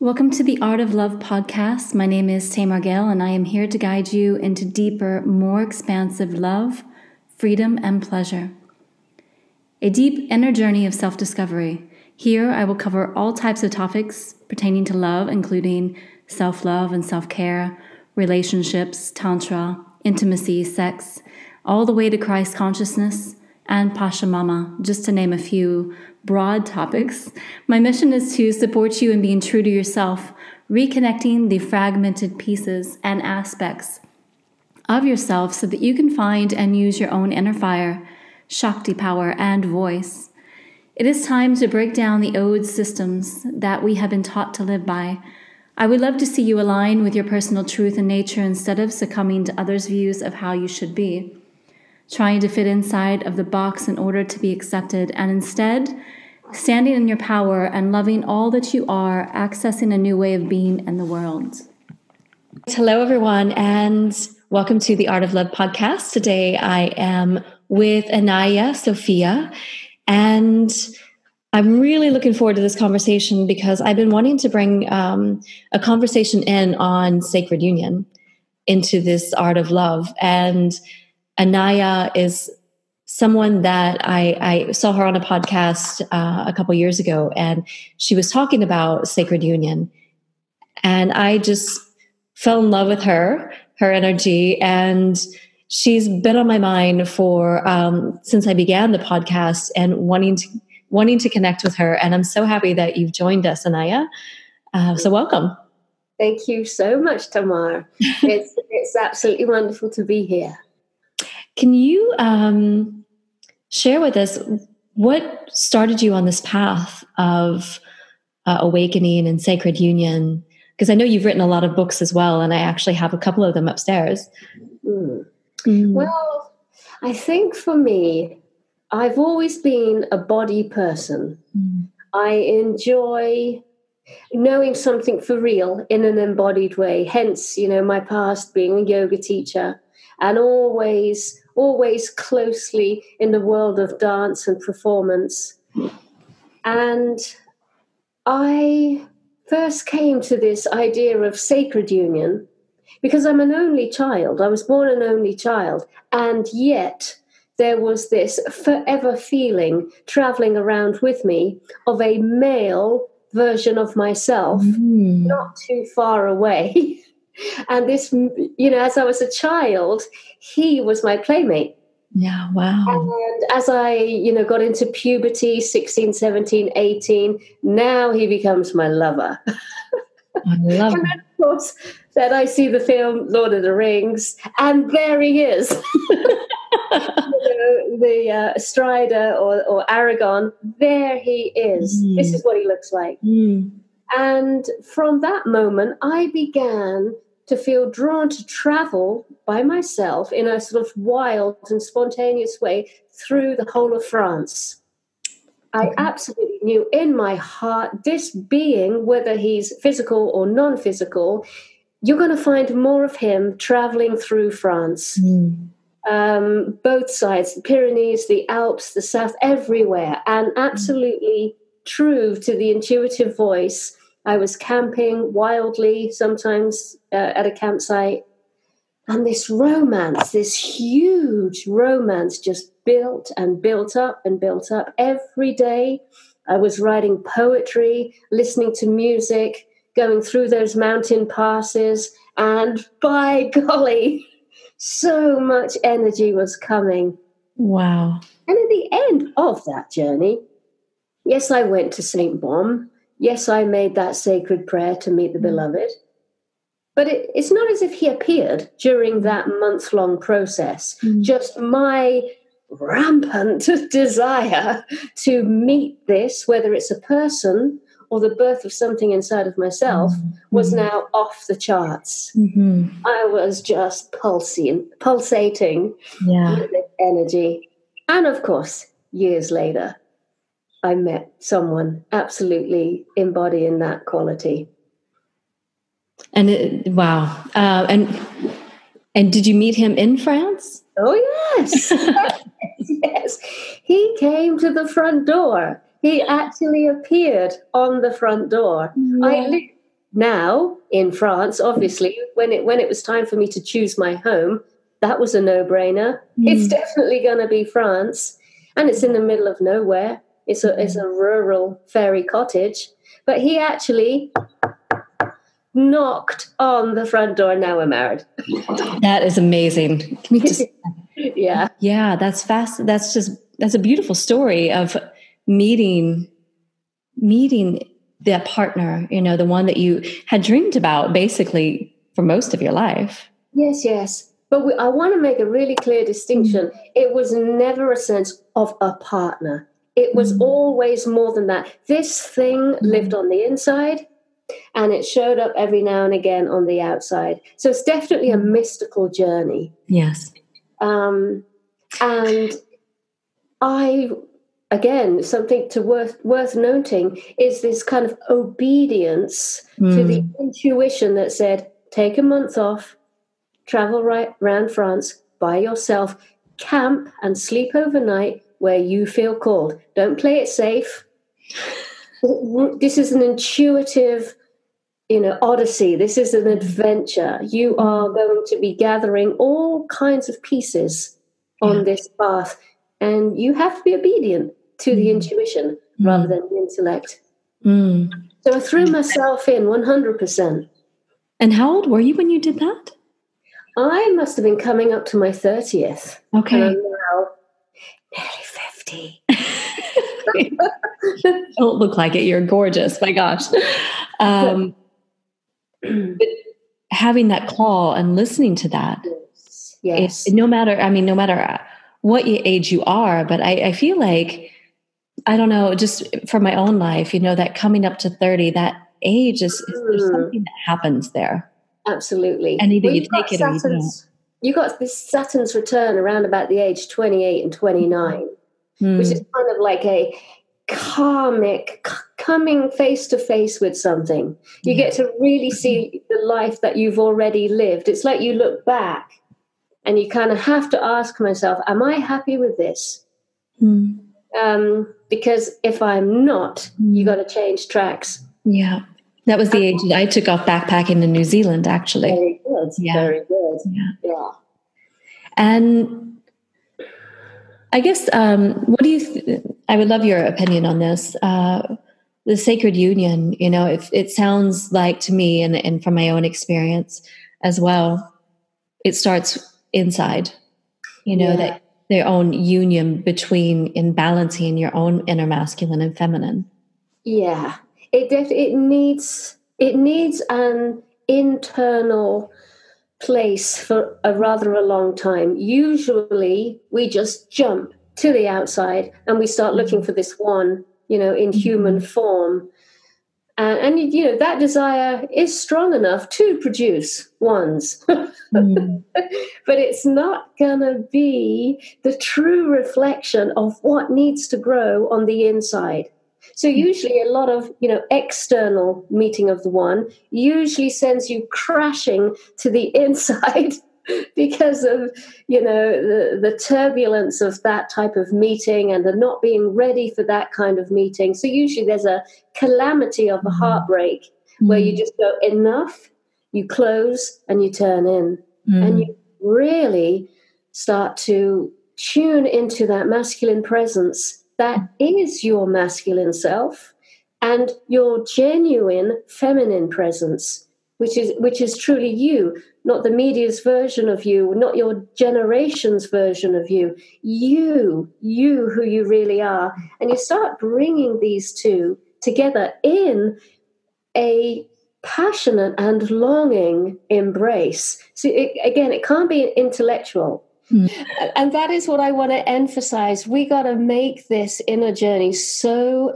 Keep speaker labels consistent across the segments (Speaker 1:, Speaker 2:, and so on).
Speaker 1: Welcome to the Art of Love podcast. My name is Tamar, Gail, and I am here to guide you into deeper, more expansive love, freedom, and pleasure. A deep inner journey of self-discovery. Here, I will cover all types of topics pertaining to love, including self-love and self-care, relationships, tantra, intimacy, sex, all the way to Christ consciousness, and Pachamama, just to name a few broad topics. My mission is to support you in being true to yourself, reconnecting the fragmented pieces and aspects of yourself so that you can find and use your own inner fire, Shakti power, and voice. It is time to break down the old systems that we have been taught to live by. I would love to see you align with your personal truth and nature instead of succumbing to others' views of how you should be, trying to fit inside of the box in order to be accepted, and instead standing in your power and loving all that you are, accessing a new way of being in the world. Hello, everyone, and welcome to the Art of Love podcast. Today, I am with Anaiya Sophia, and I'm really looking forward to this conversation because I've been wanting to bring a conversation in on sacred union into this art of love. And Anaiya is someone that I saw her on a podcast a couple years ago, and she was talking about sacred union. And I just fell in love with her energy, and she's been on my mind for since I began the podcast and wanting to connect with her. And I'm so happy that you've joined us, Anaiya. So welcome.
Speaker 2: Thank you so much, Tamar. It's absolutely wonderful to be here.
Speaker 1: Can you share with us what started you on this path of awakening and sacred union? Because I know you've written a lot of books as well, and I actually have a couple of them upstairs.
Speaker 2: Well, I think for me, I've always been a body person. I enjoy knowing something for real in an embodied way. Hence, my past being a yoga teacher and always closely in the world of dance and performance. And I first came to this idea of sacred union because I'm an only child. I was born an only child. And yet there was this forever feeling traveling around with me of a male version of myself, not too far away. And this, as I was a child, he was my playmate.
Speaker 1: Yeah, wow.
Speaker 2: And as I, got into puberty, 16, 17, 18, now he becomes my lover.
Speaker 1: I love
Speaker 2: and then, of course, then I see the film Lord of the Rings, and there he is. The Strider or Aragon, there he is. This is what he looks like. And from that moment, I began to feel drawn to travel by myself in a sort of wild and spontaneous way through the whole of France. I absolutely knew in my heart, this being, whether he's physical or non-physical, you're going to find more of him traveling through France. Both sides, the Pyrenees, the Alps, the South, everywhere. And absolutely true to the intuitive voice. I was camping wildly, sometimes at a campsite. And this romance, this huge romance just built and built up and built up. Every day I was writing poetry, listening to music, going through those mountain passes. And by golly, so much energy was coming.
Speaker 1: Wow.
Speaker 2: And at the end of that journey, yes, I went to St. Baume. Yes, I made that sacred prayer to meet the beloved. But it's not as if he appeared during that month-long process. Just my rampant desire to meet this, whether it's a person or the birth of something inside of myself, was now off the charts. I was just pulsating with this energy. And of course, years later, I met someone absolutely embodying that quality.
Speaker 1: And wow. And did you meet him in France?
Speaker 2: Oh, yes. Yes. He came to the front door. He actually appeared on the front door.
Speaker 1: Yeah.
Speaker 2: now in France, obviously, when it was time for me to choose my home, that was a no-brainer. It's definitely going to be France, and it's in the middle of nowhere. It's a rural fairy cottage. But he actually knocked on the front door, and now we're married.
Speaker 1: That is amazing. Can we just
Speaker 2: Yeah,
Speaker 1: that's fast. That's a beautiful story of meeting that partner, the one that you had dreamed about basically for most of your life.
Speaker 2: Yes. But I want to make a really clear distinction. It was never a sense of a partner. It was always more than that. This thing lived on the inside, and it showed up every now and again on the outside. So it's definitely a mystical journey.
Speaker 1: Yes.
Speaker 2: And something worth noting is this kind of obedience to the intuition that said, take a month off, travel right around France by yourself, camp and sleep overnight where you feel called. Don't play it safe. This is an intuitive, odyssey. This is an adventure. You are going to be gathering all kinds of pieces on this path, and you have to be obedient to the intuition rather than the intellect. So I threw myself in 100%.
Speaker 1: And how old were you when you did that?
Speaker 2: I must have been coming up to my 30th.
Speaker 1: Okay.
Speaker 2: And I'm now nearly 50.
Speaker 1: Don't look like it. You're gorgeous. My gosh. But having that call and listening to that.
Speaker 2: Yes.
Speaker 1: No matter what age you are, but I feel like, I don't know, just for my own life, that coming up to 30, that age is there's something that happens there.
Speaker 2: Absolutely.
Speaker 1: And either you take it or you don't.
Speaker 2: You got this Saturn's return around about the age 28 and 29, which is kind of like a karmic coming face to face with something. You get to really see the life that you've already lived. It's like you look back and you kind of have to ask myself, am I happy with this? Because if I'm not, you got to change tracks.
Speaker 1: Yeah. That was the age that I took off backpacking in New Zealand, actually.
Speaker 2: Very good.
Speaker 1: Yeah.
Speaker 2: Very good.
Speaker 1: Yeah. And I guess, what do you, I would love your opinion on this. The sacred union, it sounds like to me, and from my own experience as well, it starts inside, that their own union between in balancing your own inner masculine and feminine.
Speaker 2: Yeah. It needs an internal place for a long time. Usually we just jump to the outside and we start looking for this one, in human form. And that desire is strong enough to produce ones. But it's not going to be the true reflection of what needs to grow on the inside. So usually a lot of, external meeting of the one usually sends you crashing to the inside because of, the turbulence of that type of meeting and the not being ready for that kind of meeting. So usually there's a calamity of a heartbreak where you just go enough, you close and you turn in and you really start to tune into that masculine presence that is your masculine self and your genuine feminine presence, which is truly you, not the media's version of you, not your generation's version of you who you really are. And you start bringing these two together in a passionate and longing embrace. So it can't be intellectual. And that is what I want to emphasize. We got to make this inner journey so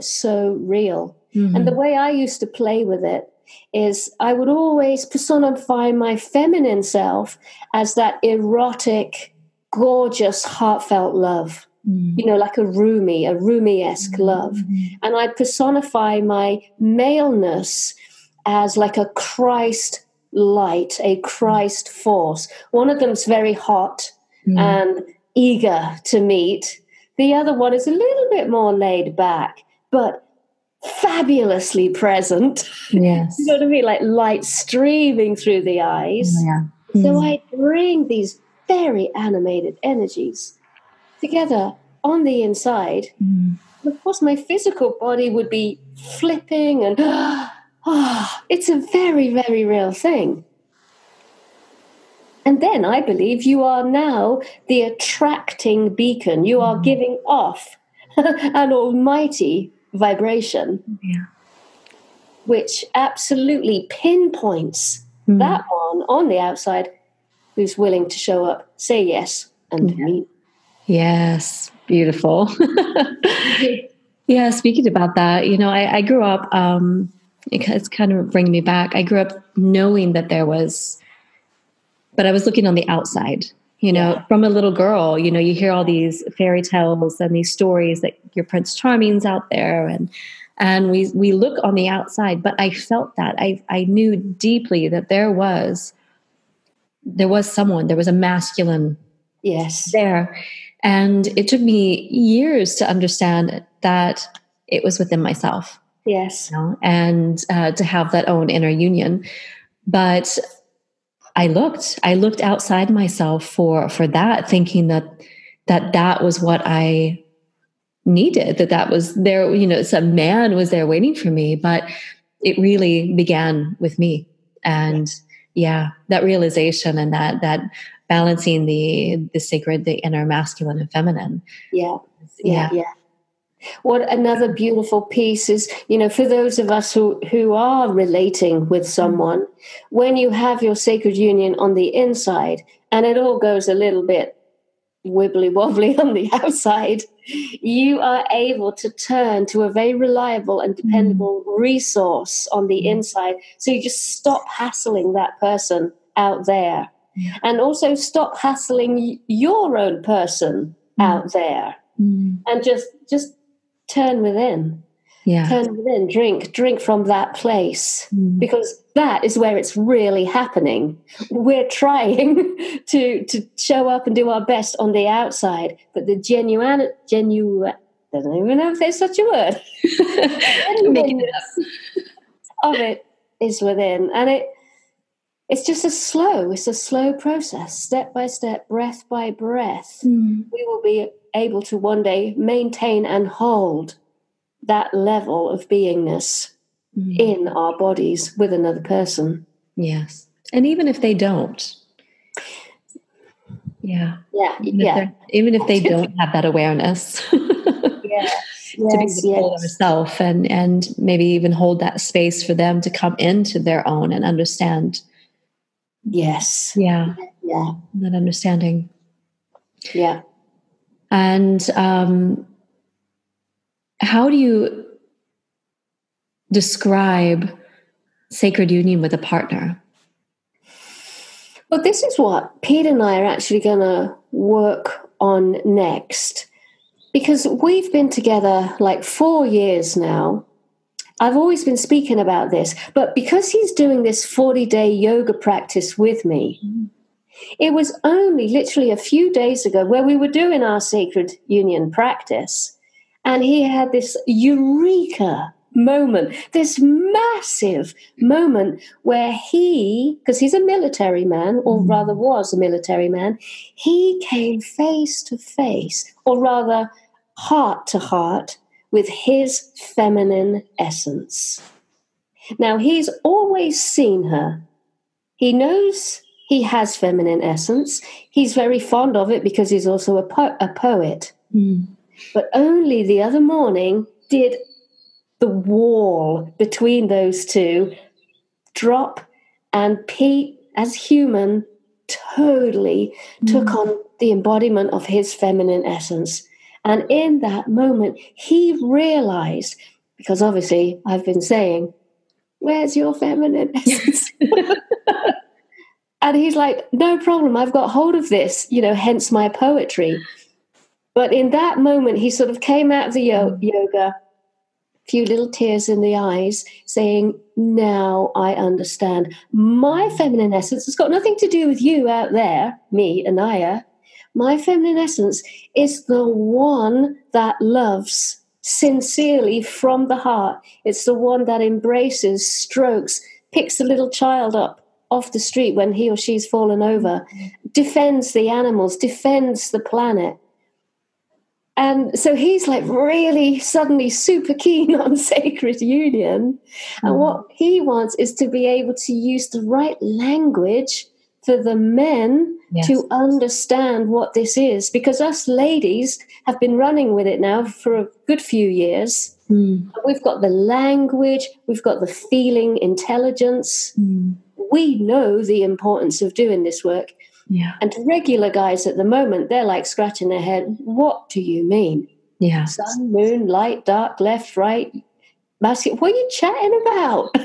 Speaker 2: real. And the way I used to play with it is I would always personify my feminine self as that erotic, gorgeous, heartfelt love. Like a Rumi-esque love. And I personify my maleness as like a Christ light, a Christ force. One of them's very hot and eager to meet. The other one is a little bit more laid back, but fabulously present.
Speaker 1: Yes.
Speaker 2: You know what I mean? Like light streaming through the eyes.
Speaker 1: Yeah.
Speaker 2: So I bring these very animated energies together on the inside. Of course, my physical body would be flipping and it's a very, very real thing. And then I believe you are now the attracting beacon. You are giving off an almighty vibration, which absolutely pinpoints that one on the outside who's willing to show up, say yes, and meet.
Speaker 1: Yes, beautiful. Yeah, speaking about that, I grew up, it's kind of bringing me back. I grew up knowing that there was, but I was looking on the outside, from a little girl, you hear all these fairy tales and these stories that your Prince Charming's out there, and we look on the outside, but I felt that I knew deeply that there was someone, there was a masculine there. And it took me years to understand that it was within myself.
Speaker 2: Yes.
Speaker 1: And to have that own inner union. But I looked outside myself for that, thinking that was what I needed, that was there, some man was there waiting for me, but it really began with me. And that realization and that balancing the sacred, the inner masculine and feminine. Yeah.
Speaker 2: What another beautiful piece is, for those of us who are relating with someone, when you have your sacred union on the inside and it all goes a little bit wibbly wobbly on the outside, you are able to turn to a very reliable and dependable resource on the inside. So you just stop hassling that person out there. And also stop hassling your own person out there, and just turn within. Turn within. Drink from that place, because that is where it's really happening. We're trying to show up and do our best on the outside, but the genuine. I don't even know if there's such a word.
Speaker 1: Making it up.
Speaker 2: Of it is within, and it's just a slow process, step by step, breath by breath. We will be able to one day maintain and hold that level of beingness in our bodies with another person.
Speaker 1: Yes. And even if they don't. Even if they don't have that awareness. To be able to hold ourselves and maybe even hold that space for them to come into their own and understand.
Speaker 2: Yes.
Speaker 1: Yeah. That understanding.
Speaker 2: Yeah.
Speaker 1: And how do you describe sacred union with a partner?
Speaker 2: Well, this is what Pete and I are actually going to work on next, because we've been together like 4 years now. I've always been speaking about this, but because he's doing this 40-day yoga practice with me, it was only literally a few days ago where we were doing our sacred union practice, and he had this eureka moment, this massive moment where because he's a military man, or rather was a military man, he came face to face, or rather heart to heart, with his feminine essence. Now, he's always seen her. He knows he has feminine essence. He's very fond of it because he's also a poet. But only the other morning did the wall between those two drop, and Pete, as human, totally took on the embodiment of his feminine essence. And in that moment, he realized, because obviously I've been saying, where's your feminine essence? And he's like, no problem, I've got hold of this, hence my poetry. But in that moment, he sort of came out of the yoga, a few little tears in the eyes, saying, now I understand. My feminine essence has got nothing to do with you out there, me, Anaiya. My feminine essence is the one that loves sincerely from the heart. It's the one that embraces, strokes, picks the little child up off the street when he or she's fallen over, defends the animals, defends the planet. And so he's like really suddenly super keen on sacred union. And what he wants is to be able to use the right language for the men to understand what this is. Because us ladies have been running with it now for a good few years. We've got the language, we've got the feeling, intelligence. We know the importance of doing this work.
Speaker 1: Yeah.
Speaker 2: And regular guys at the moment, they're like scratching their head. What do you mean?
Speaker 1: Yeah.
Speaker 2: Sun, moon, light, dark, left, right, basket. What are you chatting about?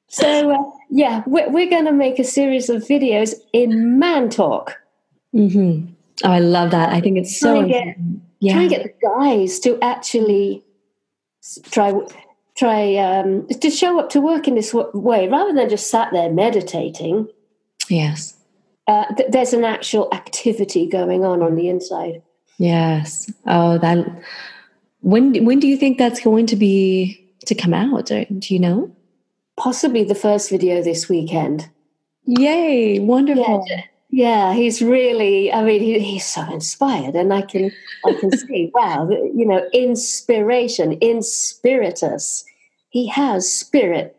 Speaker 2: So, we're going to make a series of videos in man talk.
Speaker 1: Oh, I love that. I think it's so important.
Speaker 2: Try and get the guys to actually try to show up to work in this way, rather than just sat there meditating.
Speaker 1: Yes.
Speaker 2: There's an actual activity going on the inside.
Speaker 1: Yes. Oh, that. When do you think that's going to come out? Do you know?
Speaker 2: Possibly the first video this weekend.
Speaker 1: Yay! Wonderful.
Speaker 2: Yeah, he's really. I mean, he's so inspired, and I can see. Wow, inspiration, in spiritus. He has spirit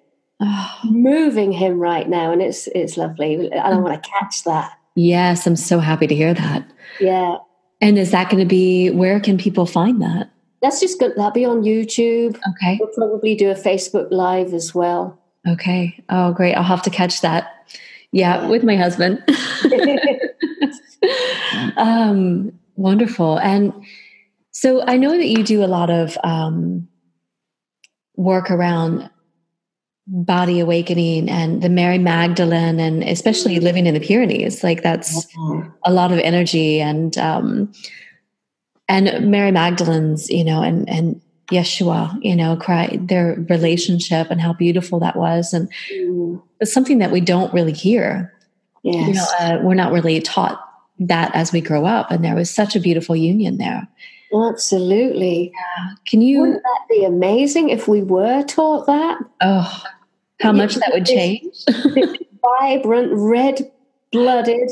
Speaker 2: moving him right now, and it's lovely. I don't want to catch that.
Speaker 1: Yes, I'm so happy to hear that.
Speaker 2: Yeah.
Speaker 1: And is that going to be? Where can people find that?
Speaker 2: That's just good. That'll be on YouTube.
Speaker 1: Okay.
Speaker 2: We'll probably do a Facebook Live as well.
Speaker 1: Okay. Oh, great. I'll have to catch that. Yeah. With my husband. Wonderful. And so I know that you do a lot of work around body awakening and the Mary Magdalene, and especially living in the Pyrenees. Like that's a lot of energy, and Mary Magdalene's, and Yeshua, their relationship and how beautiful that was. And it's something that we don't really hear.
Speaker 2: Yes.
Speaker 1: We're not really taught that as we grow up. And there was such a beautiful union there.
Speaker 2: Absolutely.
Speaker 1: Yeah.
Speaker 2: Wouldn't that be amazing if we were taught that?
Speaker 1: Oh, how much that would change.
Speaker 2: Vibrant, red-blooded,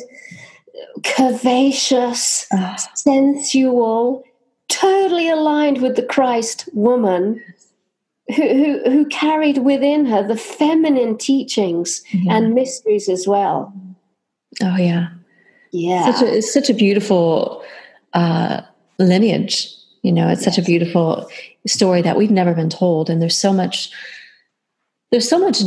Speaker 2: curvaceous, sensual, totally aligned with the Christ woman who carried within her the feminine teachings and mysteries as well.
Speaker 1: Oh, yeah.
Speaker 2: Yeah.
Speaker 1: It's such a beautiful lineage. It's such a beautiful story that we've never been told. And there's so much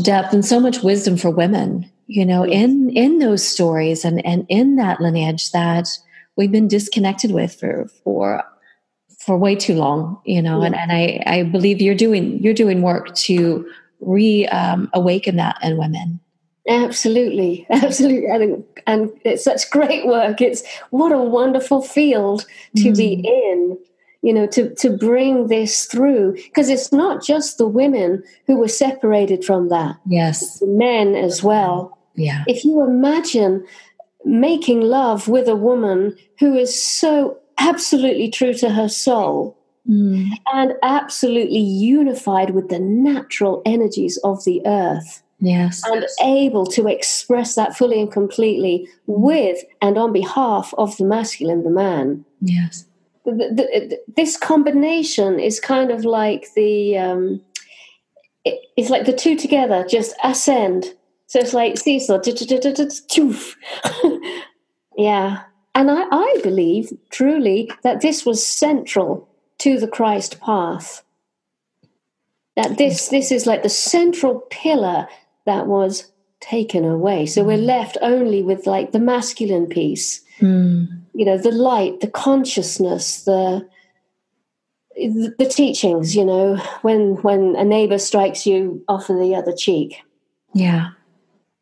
Speaker 1: depth and so much wisdom for women, in those stories and in that lineage that we've been disconnected with for way too long, and I believe you're doing work to awaken that in women.
Speaker 2: Absolutely. And it's such great work. It's what a wonderful field to be in, to bring this through, because it's not just the women who were separated from that.
Speaker 1: Yes.
Speaker 2: It's the men as well.
Speaker 1: Yeah.
Speaker 2: If you imagine making love with a woman who is so absolutely true to her soul and absolutely unified with the natural energies of the earth.
Speaker 1: Yes.
Speaker 2: And able to express that fully and completely with and on behalf of the masculine, the man.
Speaker 1: Yes.
Speaker 2: This combination is kind of like it's like the two together just ascend. So it's like seesaw. Yeah. And I believe truly that this was central to the Christ path. That this is like the central pillar that was taken away. So we're left only with like the masculine piece, the light, the consciousness, the teachings, when a neighbor strikes you, offer the other cheek.
Speaker 1: Yeah.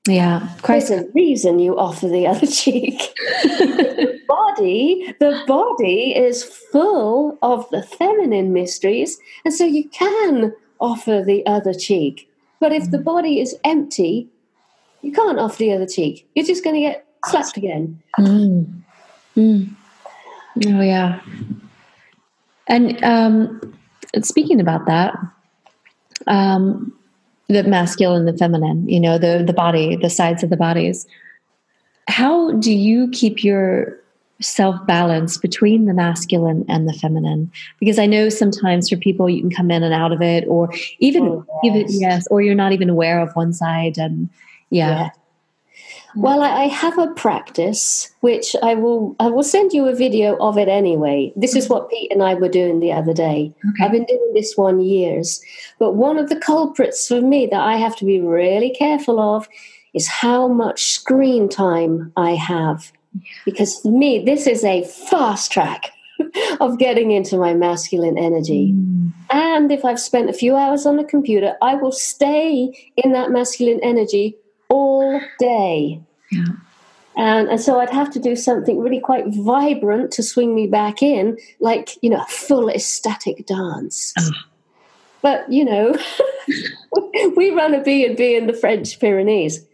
Speaker 1: Yeah.
Speaker 2: There's a reason you offer the other cheek. The body is full of the feminine mysteries, and so you can offer the other cheek. But if the body is empty, you can't offer the other cheek. You're just going to get slapped again.
Speaker 1: Oh, yeah.
Speaker 3: And speaking about that, the masculine, the feminine, you know, the body, the sides of the bodies. How do you keep your self-balance between the masculine and the feminine? Because I know sometimes for people you can come in and out of it, or even or you're not even aware of one side. And
Speaker 2: well, I have a practice which I will send you a video of it anyway. This is what Pete and I were doing the other day. Okay. I've been doing this 1 year, but one of the culprits for me that I have to be really careful of is how much screen time I have. Because for me, this is a fast track of getting into my masculine energy. And if I've spent a few hours on the computer, I will stay in that masculine energy all day. Yeah. And so I'd have to do something really quite vibrant to swing me back in, like, you know, a full ecstatic dance. But, you know, we run a B&B in the French Pyrenees.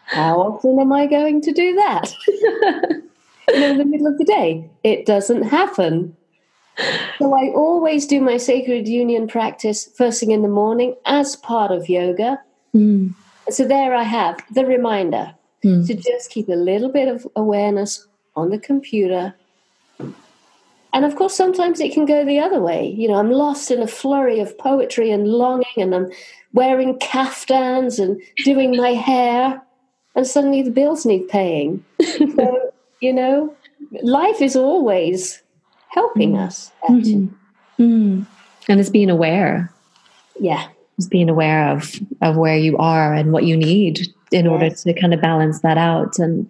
Speaker 2: How often am I going to do that? You know, in the middle of the day? It doesn't happen. So I always do my sacred union practice first thing in the morning as part of yoga. So there I have the reminder to just keep a little bit of awareness on the computer. And of course, sometimes it can go the other way. You know, I'm lost in a flurry of poetry and longing, and I'm wearing kaftans and doing my hair, and suddenly the bills need paying. So, you know, life is always helping us, actually.
Speaker 3: And it's being aware.
Speaker 2: Yeah.
Speaker 3: Just being aware of where you are and what you need in order to kind of balance that out. And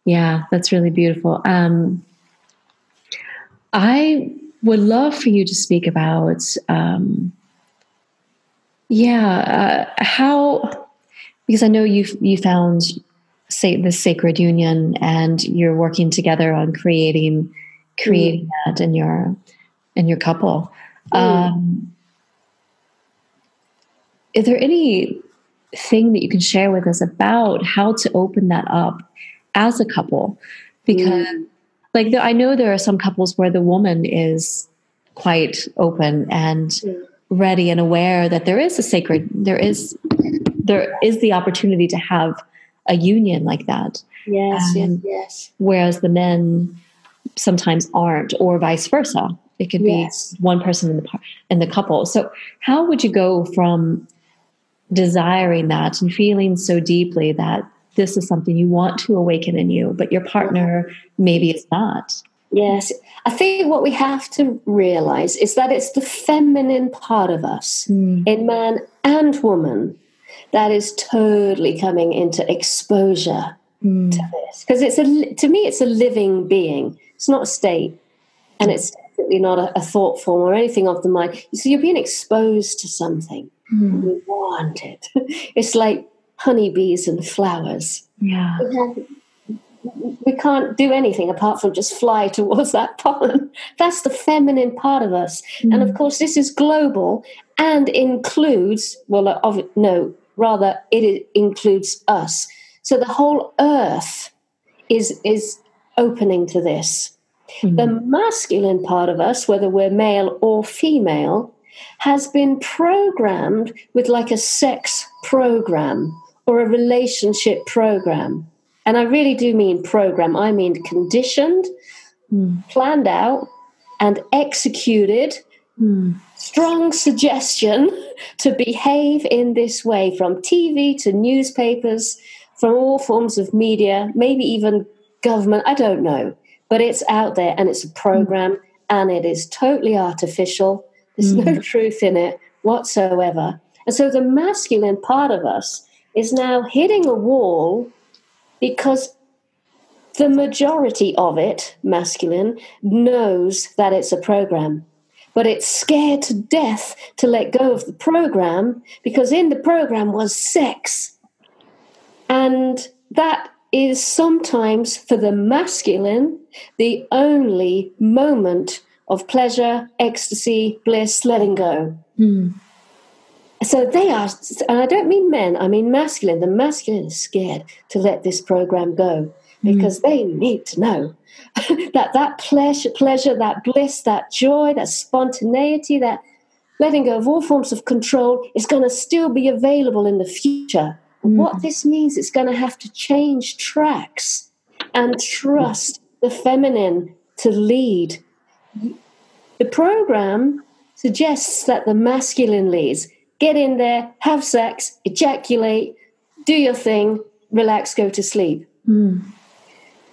Speaker 3: yeah, that's really beautiful. I would love for you to speak about, how, because I know you found the sacred union and you're working together on creating that in your couple. Is there anything that you can share with us about how to open that up as a couple? Because I know there are some couples where the woman is quite open and ready and aware that there is there is the opportunity to have a union like that.
Speaker 2: Yes.
Speaker 3: Whereas the men sometimes aren't, or vice versa. It could be one person in the couple. So how would you go from desiring that and feeling so deeply that this is something you want to awaken in you, but your partner maybe is not?
Speaker 2: Yes. I think what we have to realize is that it's the feminine part of us in man and woman that is totally coming into exposure to this. Because to me, it's a living being. It's not a state. And it's definitely not a thought form or anything of the mind. So you're being exposed to something. You want it. It's like honeybees and flowers.
Speaker 3: Yeah.
Speaker 2: We can't do anything apart from just fly towards that pollen. That's the feminine part of us. And of course, this is global and includes, it includes us. So the whole earth is opening to this. The masculine part of us, whether we're male or female, has been programmed with like a sex program or a relationship program. And I really do mean program. I mean conditioned, planned out, and executed. Strong suggestion to behave in this way, from TV to newspapers, from all forms of media, maybe even government. I don't know. But it's out there, and it's a program, and it is totally artificial. There's no truth in it whatsoever. And so the masculine part of us is now hitting a wall because the majority of it, masculine, knows that it's a program. But it's scared to death to let go of the program because in the program was sex. And that is sometimes, for the masculine, the only moment of pleasure, ecstasy, bliss, letting go. So they are, and I don't mean men, I mean masculine. The masculine is scared to let this program go. because they need to know that pleasure, that bliss, that joy, that spontaneity, that letting go of all forms of control is going to still be available in the future. What this means, it's going to have to change tracks and trust the feminine to lead. The program suggests that the masculine leads. Get in there, have sex, ejaculate, do your thing, relax, go to sleep.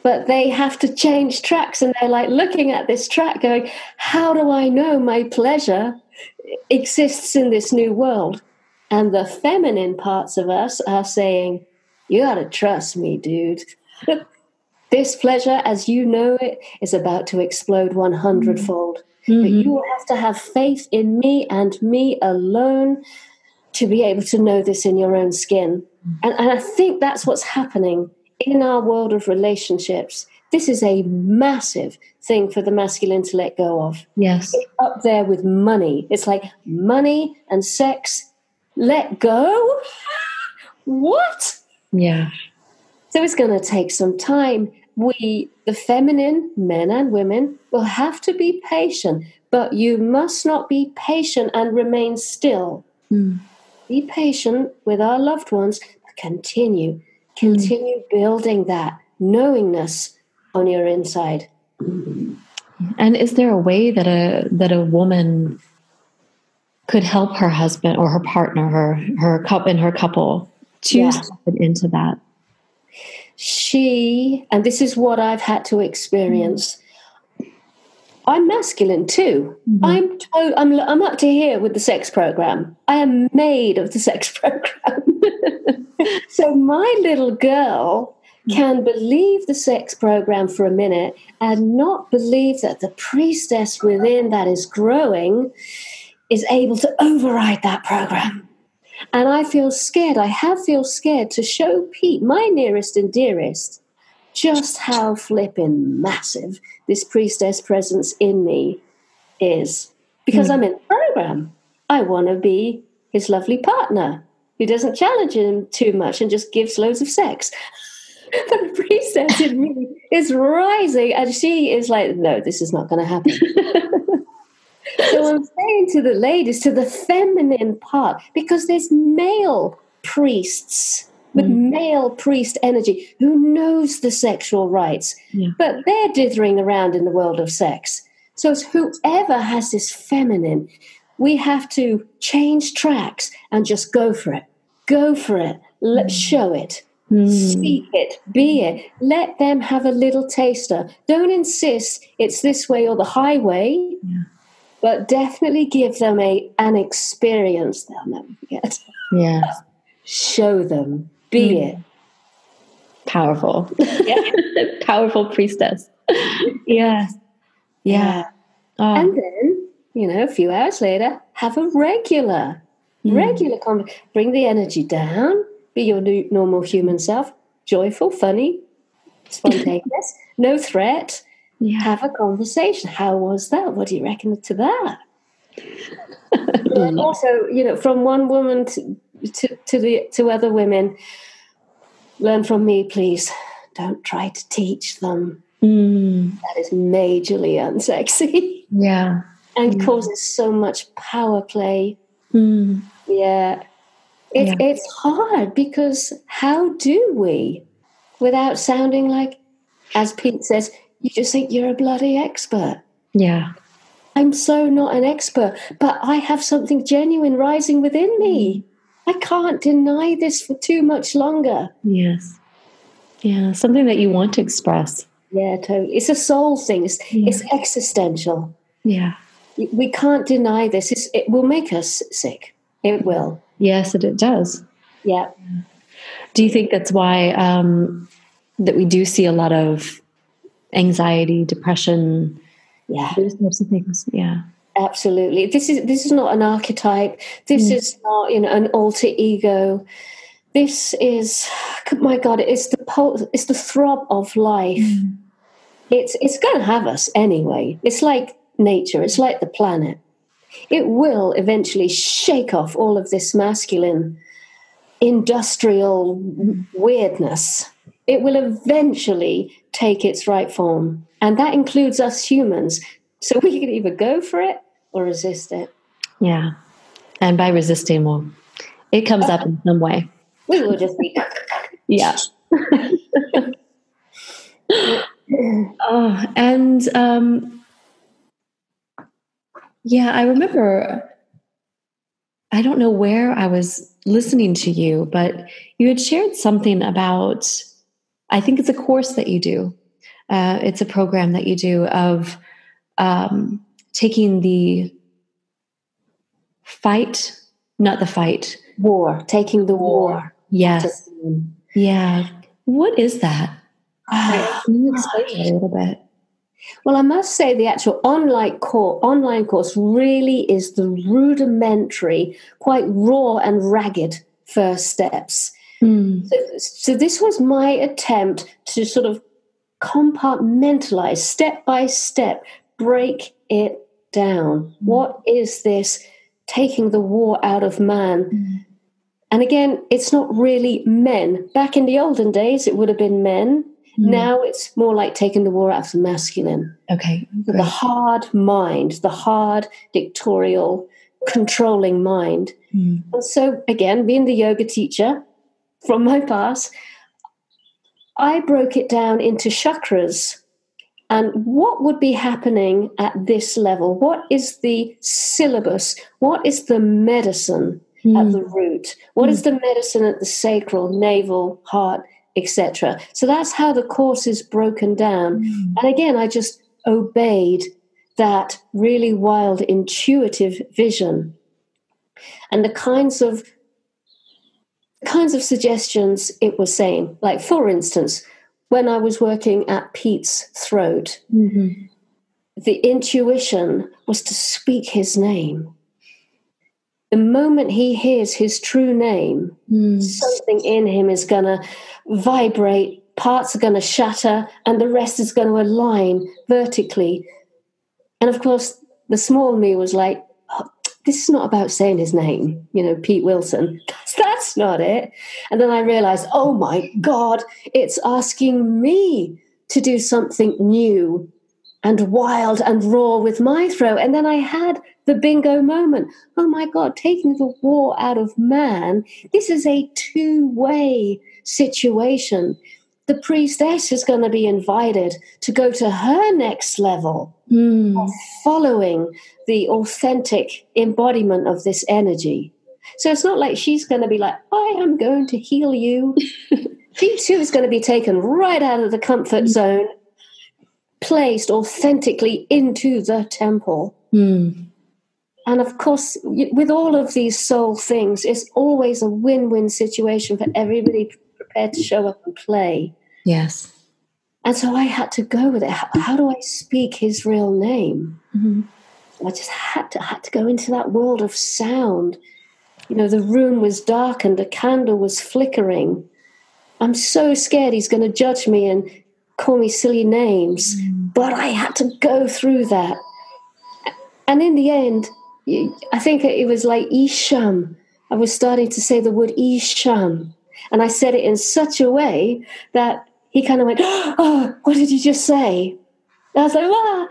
Speaker 2: But they have to change tracks, and they're like looking at this track going, how do I know my pleasure exists in this new world? And the feminine parts of us are saying, you got to trust me, dude. This pleasure, as you know it, is about to explode 100-fold. But you will have to have faith in me and me alone to be able to know this in your own skin. And I think that's what's happening in our world of relationships. This is a massive thing for the masculine to let go of.
Speaker 3: Yes.
Speaker 2: It's up there with money. It's like money and sex, let go? What?
Speaker 3: Yeah.
Speaker 2: So it's going to take some time. We, the feminine, men and women, will have to be patient, but you must not be patient and remain still. Be patient with our loved ones, but continue building that knowingness on your inside.
Speaker 3: And is there a way that a woman could help her husband or her partner, her couple to step into that?
Speaker 2: And this is what I've had to experience. I'm masculine too. I'm up to here with the sex program. I am made of the sex program. So my little girl can believe the sex program for a minute and not believe that the priestess within that is growing is able to override that program. And I feel scared. I feel scared to show Pete, my nearest and dearest, just how flippin' massive this priestess presence in me is. Because I'm in the program. I want to be his lovely partner who doesn't challenge him too much and just gives loads of sex. But the priestess in me is rising, and she is like, no, this is not going to happen. So I'm saying to the ladies, to the feminine part, because there's male priests with male priest energy who knows the sexual rights, but they're dithering around in the world of sex. So it's whoever has this feminine, we have to change tracks and just go for it. Go for it. Let's show it. Speak it. Be it. Let them have a little taster. Don't insist it's this way or the highway, but definitely give them an experience they'll never forget.
Speaker 3: Yeah.
Speaker 2: Show them. Be it.
Speaker 3: Powerful. Powerful priestess.
Speaker 2: Yeah.
Speaker 3: Oh.
Speaker 2: And then, a few hours later, have a regular conversation. Bring the energy down. Be your new, normal human self. Joyful, funny, spontaneous, no threat. Have a conversation. How was that? What do you reckon to that? And also, from one woman to other women, learn from me, please. Don't try to teach them. That is majorly unsexy.
Speaker 3: Yeah.
Speaker 2: And causes so much power play. It's hard, because how do we, without sounding like, as Pete says, you just think you're a bloody expert.
Speaker 3: Yeah.
Speaker 2: I'm so not an expert, but I have something genuine rising within me. I can't deny this for too much longer.
Speaker 3: Yes. Yeah, something that you want to express.
Speaker 2: Yeah, totally. It's a soul thing. It's existential.
Speaker 3: Yeah.
Speaker 2: We can't deny this. It will make us sick. It will.
Speaker 3: Yes, it does.
Speaker 2: Yeah.
Speaker 3: Do you think that's why that we do see a lot of anxiety, depression, those types of things? Yeah.
Speaker 2: Absolutely. This is not an archetype. This is not, an alter ego. This is, my God, it's the pulse, it's the throb of life. It's going to have us anyway. It's like nature. It's like the planet. It will eventually shake off all of this masculine industrial weirdness. it will eventually take its right form. And that includes us humans. So we can either go for it or resist it.
Speaker 3: Yeah. And by resisting, well, it comes up in some way.
Speaker 2: We will just be...
Speaker 3: Yeah. I remember, I don't know where I was listening to you, but you had shared something about, I think it's a course that you do. It's a program that you do of taking the fight, not the fight.
Speaker 2: War, taking the war.
Speaker 3: Yes. Yeah. What is that? Can you explain that a little bit?
Speaker 2: Well, I must say the actual online course really is the rudimentary, quite raw and ragged first steps. So this was my attempt to sort of compartmentalize, step by step, break it down. What is this taking the war out of man? And again, it's not really men. Back in the olden days, it would have been men. Now it's more like taking the war out of the masculine.
Speaker 3: Okay.
Speaker 2: The hard mind, the hard, dictatorial, controlling mind. And so, again, being the yoga teacher from my past, I broke it down into chakras. And what would be happening at this level? What is the syllabus? What is the medicine at the root? What is the medicine at the sacral, navel, heart, etc.? So that's how the course is broken down. And again, I just obeyed that really wild, intuitive vision. And the kinds of suggestions it was saying, like, for instance, when I was working at Pete's throat, the intuition was to speak his name. The moment he hears his true name, something in him is going to vibrate, parts are going to shatter, and the rest is going to align vertically. And of course, the small me was like, oh, this is not about saying his name, Pete Wilson. That's not it. And then I realized, oh my God, it's asking me to do something new and wild and raw with my throat. And then I had the bingo moment. Oh my God, taking the war out of man. This is a two-way situation. The priestess is going to be invited to go to her next level, following the authentic embodiment of this energy. So it's not like she's going to be like, I am going to heal you. She too is going to be taken right out of the comfort zone, placed authentically into the temple. And of course, with all of these soul things, it's always a win-win situation for everybody prepared to show up and play.
Speaker 3: Yes.
Speaker 2: And so I had to go with it. How do I speak his real name? I just had to go into that world of sound. The room was dark and the candle was flickering. I'm so scared he's going to judge me and call me silly names. But I had to go through that. And in the end, I think it was like Isham. I was starting to say the word Isham. And I said it in such a way that he kind of went, oh, what did you just say? And I was like, ah.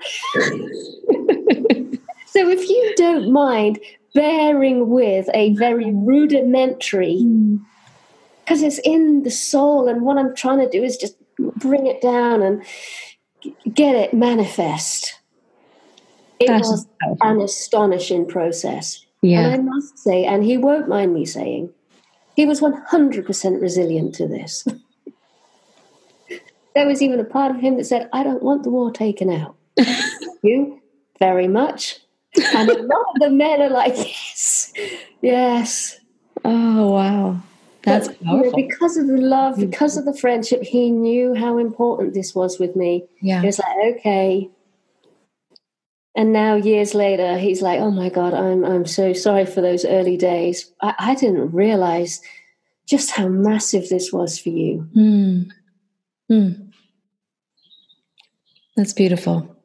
Speaker 2: So if you don't mind bearing with a very rudimentary, because it's in the soul, and what I'm trying to do is just bring it down and get it manifest. It was an astonishing process. Yeah. And I must say, and he won't mind me saying, he was 100% resilient to this. There was even a part of him that said, I don't want the war taken out. You, very much. And a lot of the men are like, yes.
Speaker 3: Oh, wow. That's powerful.
Speaker 2: Because of the love, because of the friendship, he knew how important this was with me.
Speaker 3: Yeah.
Speaker 2: He was like, okay. And now years later, he's like, oh my God, I'm so sorry for those early days. I didn't realize just how massive this was for you.
Speaker 3: That's beautiful.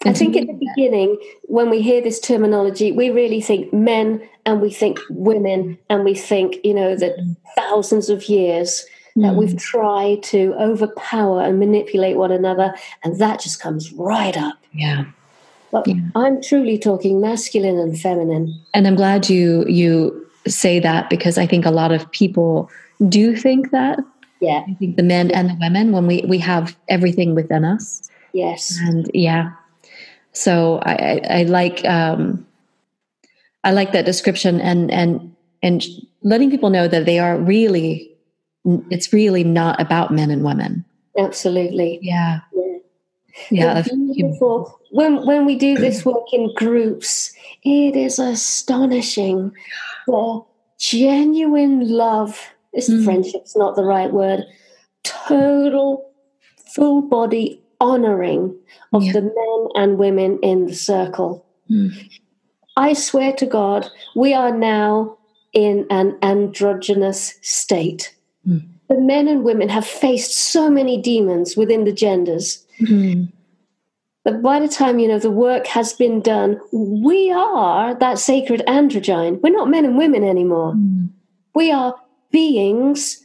Speaker 2: I think at the beginning, when we hear this terminology, we really think men and we think women and we think, that thousands of years that we've tried to overpower and manipulate one another, and that just comes right up.
Speaker 3: Yeah.
Speaker 2: But I'm truly talking masculine and feminine.
Speaker 3: And I'm glad you say that, because I think a lot of people do think that.
Speaker 2: Yeah.
Speaker 3: I think the men and the women, when we have everything within us.
Speaker 2: Yes.
Speaker 3: And so I like that description, and letting people know that it's really not about men and women.
Speaker 2: Absolutely.
Speaker 3: Yeah.
Speaker 2: It's beautiful. When we do this work in groups, it is astonishing. The genuine love, friendship's not the right word, total, full body honoring of the men and women in the circle. I swear to God, we are now in an androgynous state. The men and women have faced so many demons within the genders. But by the time, the work has been done, we are that sacred androgyne. We're not men and women anymore. We are beings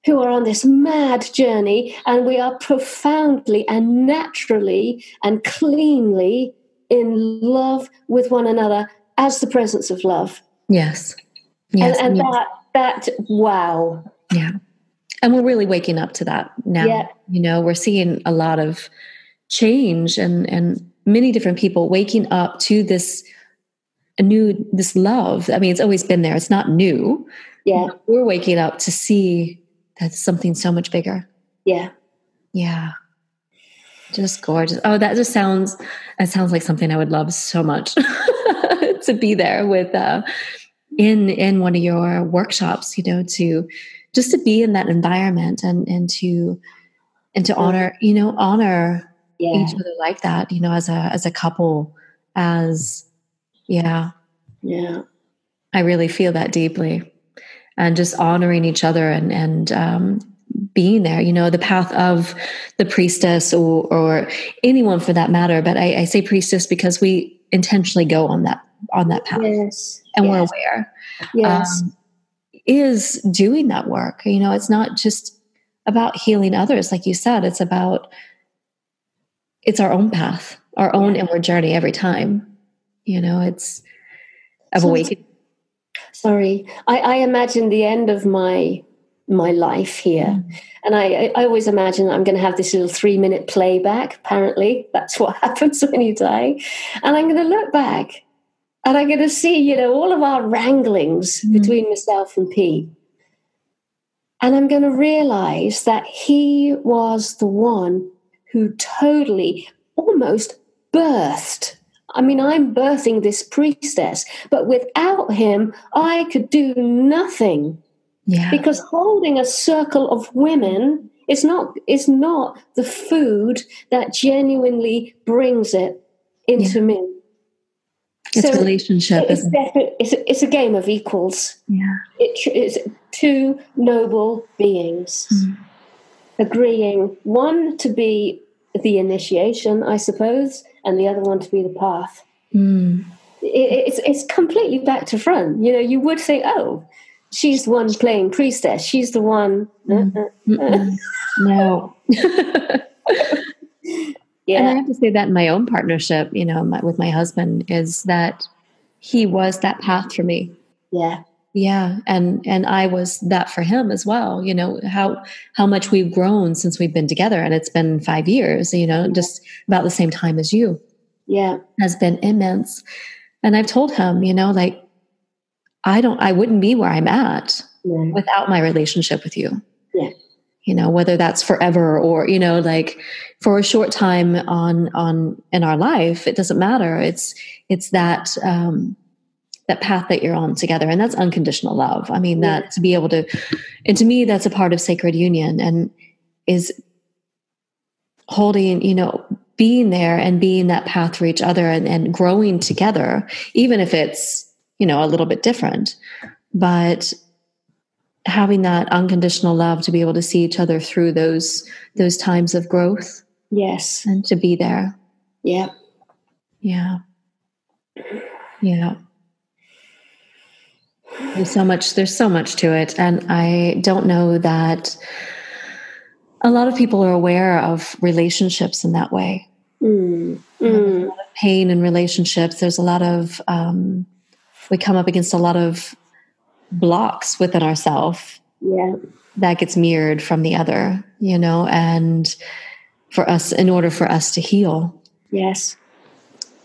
Speaker 2: who are on this mad journey, and we are profoundly and naturally and cleanly in love with one another as the presence of love.
Speaker 3: Yes.
Speaker 2: And that, wow.
Speaker 3: Yeah. And we're really waking up to that now.
Speaker 2: Yeah.
Speaker 3: We're seeing a lot of change and many different people waking up to this love. I mean, it's always been there. It's not new.
Speaker 2: Yeah.
Speaker 3: We're waking up to see that's something so much bigger.
Speaker 2: Yeah.
Speaker 3: Yeah. Just gorgeous. Oh, that sounds like something I would love so much to be there with, in one of your workshops, to just to be in that environment and to honor each other like that, as a couple, I really feel that deeply, and just honoring each other and being there, the path of the priestess or anyone for that matter. But I say priestess because we intentionally go on that path.
Speaker 2: Yes.
Speaker 3: And we're aware.
Speaker 2: Yes.
Speaker 3: Is doing that work. It's not just about healing others. Like you said, it's our own path, our own inward journey every time. It's of awakening.
Speaker 2: Sorry. I imagine the end of my life here. And I always imagine I'm going to have this little 3-minute playback. Apparently, that's what happens when you die. And I'm going to look back and I'm going to see, all of our wranglings between myself and P. And I'm going to realize that he was the one who totally almost birthed. I mean, I'm birthing this priestess, but without him, I could do nothing. Yeah. Because holding a circle of women is not the food that genuinely brings it into me.
Speaker 3: It's relationship.
Speaker 2: It's a game of equals.
Speaker 3: Yeah.
Speaker 2: It's two noble beings agreeing, one to be the initiation, I suppose, and the other one to be the path. It's completely back to front. You would think, oh, she's the one playing priestess. She's the one.
Speaker 3: No.
Speaker 2: Yeah.
Speaker 3: And I have to say that in my own partnership, with my husband, is that he was that path for me.
Speaker 2: Yeah.
Speaker 3: Yeah. And I was that for him as well. How much we've grown since we've been together, and it's been 5 years, just about the same time as you.
Speaker 2: Yeah.
Speaker 3: Has been immense. And I've told him, I wouldn't be where I'm at without my relationship with you.
Speaker 2: Yeah.
Speaker 3: Whether that's forever or, for a short time on in our life, it doesn't matter. It's that, that path that you're on together. And that's unconditional love. I mean, that to be able to, and to me, that's a part of sacred union, and is holding, being there and being that path for each other and growing together, even if it's, a little bit different, but having that unconditional love to be able to see each other through those times of growth.
Speaker 2: Yes.
Speaker 3: And to be there.
Speaker 2: Yeah.
Speaker 3: Yeah. Yeah. There's so much to it. And I don't know that a lot of people are aware of relationships in that way. There's a lot of pain in relationships. There's a lot of, we come up against a lot of blocks within ourselves.
Speaker 2: Yeah.
Speaker 3: That gets mirrored from the other, and for us, in order for us to heal.
Speaker 2: Yes.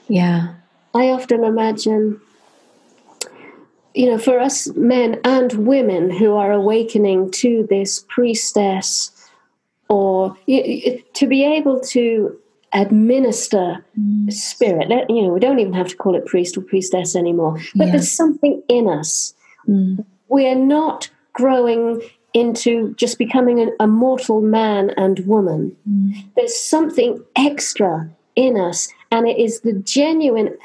Speaker 3: Yeah.
Speaker 2: I often imagine, for us men and women who are awakening to this priestess, or to be able to administer spirit. We don't even have to call it priest or priestess anymore, but there's something in us. We're not growing into just becoming a mortal man and woman. There's something extra in us, and it is the genuine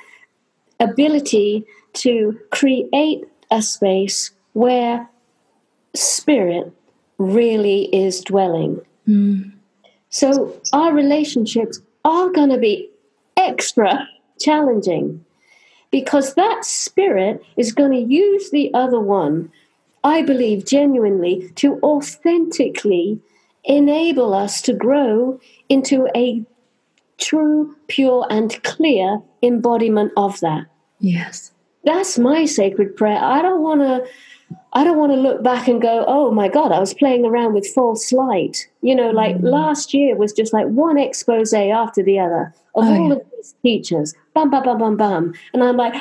Speaker 2: ability to create a space where spirit really is dwelling. So our relationships are going to be extra challenging, because that spirit is going to use the other one, I believe genuinely, to authentically enable us to grow into a true, pure, and clear embodiment of that.
Speaker 3: Yes.
Speaker 2: That's my sacred prayer. I don't want to look back and go, oh my God, I was playing around with false light. Like last year was just like one expose after the other of all of these teachers. Bam, bam, bam, bam, bam. And I'm like,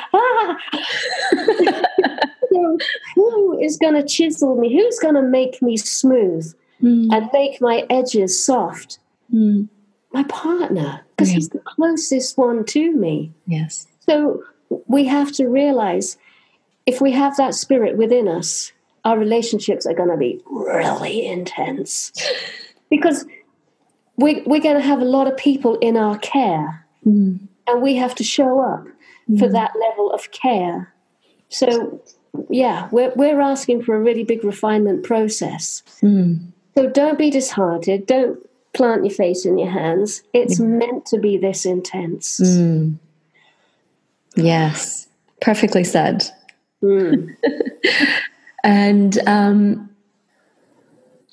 Speaker 2: who is going to chisel me? Who's going to make me smooth and make my edges soft? My partner, because he's the closest one to me.
Speaker 3: Yes.
Speaker 2: So we have to realize, if we have that spirit within us, our relationships are going to be really intense, because we're going to have a lot of people in our care, and we have to show up for that level of care. So, we're asking for a really big refinement process. So don't be disheartened. Don't plant your face in your hands. It's meant to be this intense.
Speaker 3: Yes, perfectly said. And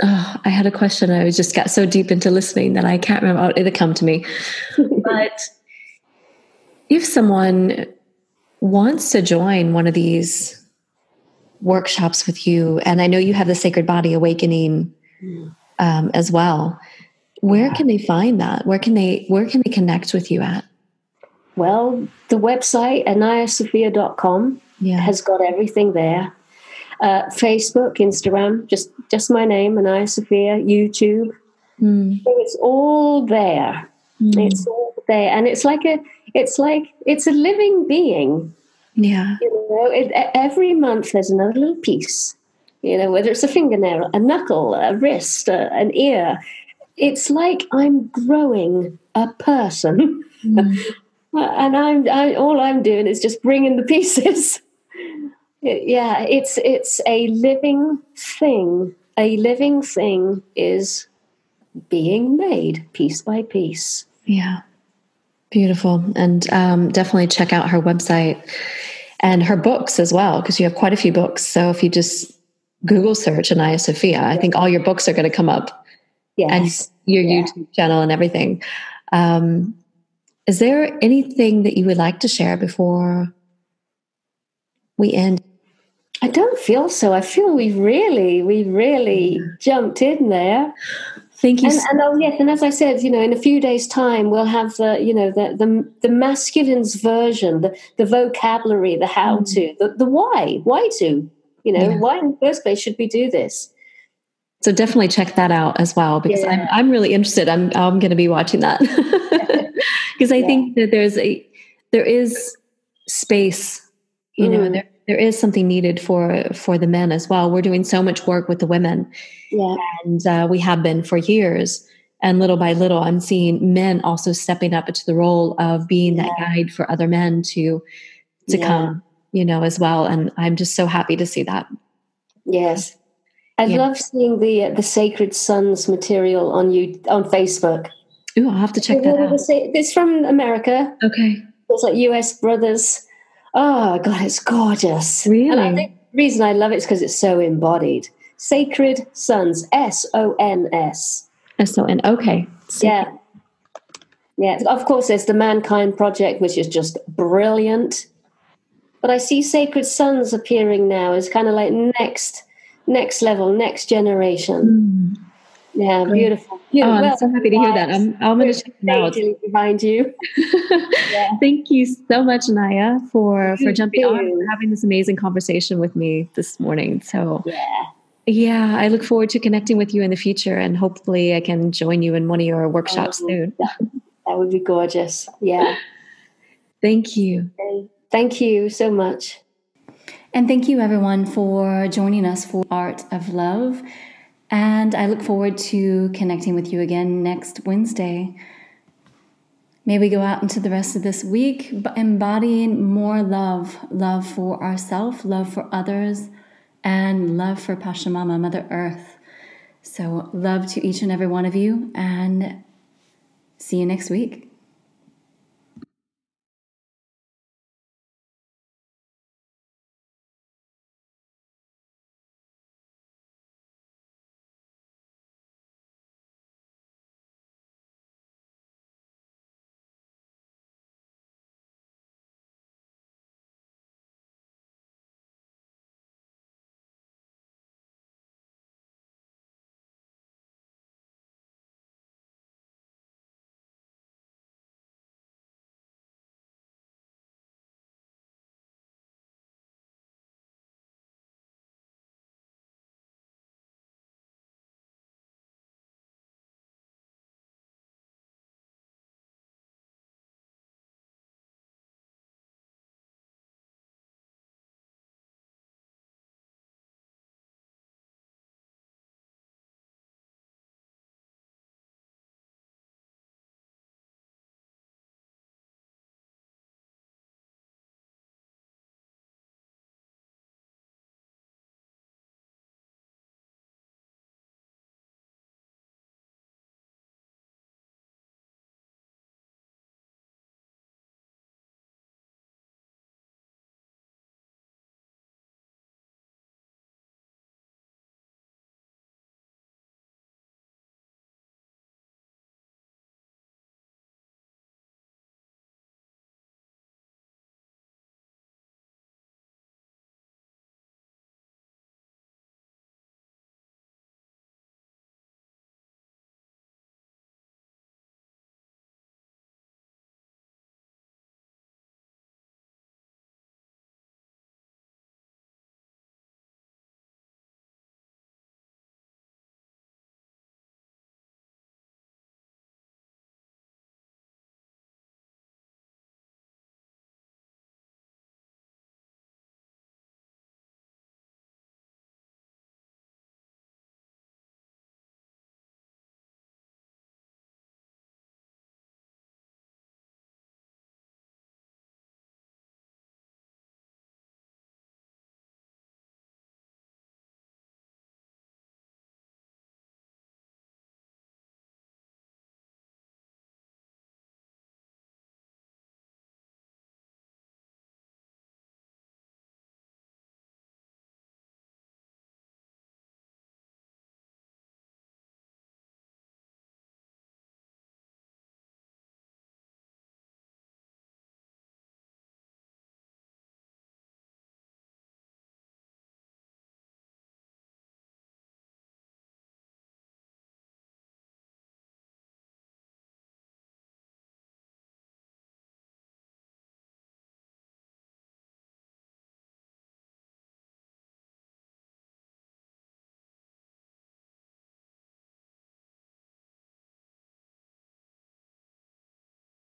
Speaker 3: I had a question. I just got so deep into listening that I can't remember. It'll come to me. But if someone wants to join one of these workshops with you, and I know you have the Sacred Body Awakening as well, where can they find that? Where can they connect with you at?
Speaker 2: Well, the website, AnaiyaSophia.com, has got everything there. Facebook, Instagram, just my name, Anaiya Sophia, YouTube. So it's all there. It's all there. And it's a living being.
Speaker 3: Yeah.
Speaker 2: Every month there's another little piece, whether it's a fingernail, a knuckle, a wrist, an ear. It's like I'm growing a person. And all I'm doing is just bringing the pieces. It's a living thing. A living thing is being made piece by piece.
Speaker 3: Yeah. Beautiful. And definitely check out her website and her books as well, because you have quite a few books. So if you just Google search Anaiya Sophia, I think all your books are going to come up.
Speaker 2: Yes.
Speaker 3: And your YouTube channel and everything. Is there anything that you would like to share before we end?
Speaker 2: I don't feel so. I feel we really jumped in there.
Speaker 3: Thank you.
Speaker 2: And as I said, in a few days' time, we'll have the masculine's version, the vocabulary, the how to, the why to, why in the first place should we do this?
Speaker 3: So definitely check that out as well, because I'm really interested. I'm going to be watching that because I think that there is space, there is something needed for the men as well. We're doing so much work with the women, and we have been for years. And little by little, I'm seeing men also stepping up into the role of being that guide for other men to come, as well. And I'm just so happy to see that.
Speaker 2: Yes. I love seeing the Sacred Sons material on Facebook.
Speaker 3: Ooh, I'll have to check that out.
Speaker 2: It's from America.
Speaker 3: Okay.
Speaker 2: It's like US brothers. Oh God, it's gorgeous.
Speaker 3: Really?
Speaker 2: And I think reason I love it is because it's so embodied. Sacred Sons, SONS.
Speaker 3: SON. Okay.
Speaker 2: Yeah. Yeah. Of course, there's the Mankind Project, which is just brilliant. But I see Sacred Sons appearing now as kind of like next level, next generation. Yeah,
Speaker 3: great.
Speaker 2: beautiful.
Speaker 3: I'm so happy to hear that. I'm going to check them out.
Speaker 2: Behind you.
Speaker 3: Yeah. Thank you so much, Anaiya, for jumping on and having this amazing conversation with me this morning. So yeah, I look forward to connecting with you in the future, and hopefully I can join you in one of your workshops soon.
Speaker 2: That would be gorgeous. Yeah.
Speaker 3: Thank you.
Speaker 2: Thank you so much.
Speaker 1: And thank you, everyone, for joining us for Art of Love. And I look forward to connecting with you again next Wednesday. May we go out into the rest of this week embodying more love for ourselves, love for others, and love for Pachamama, Mother Earth. So love to each and every one of you, and see you next week.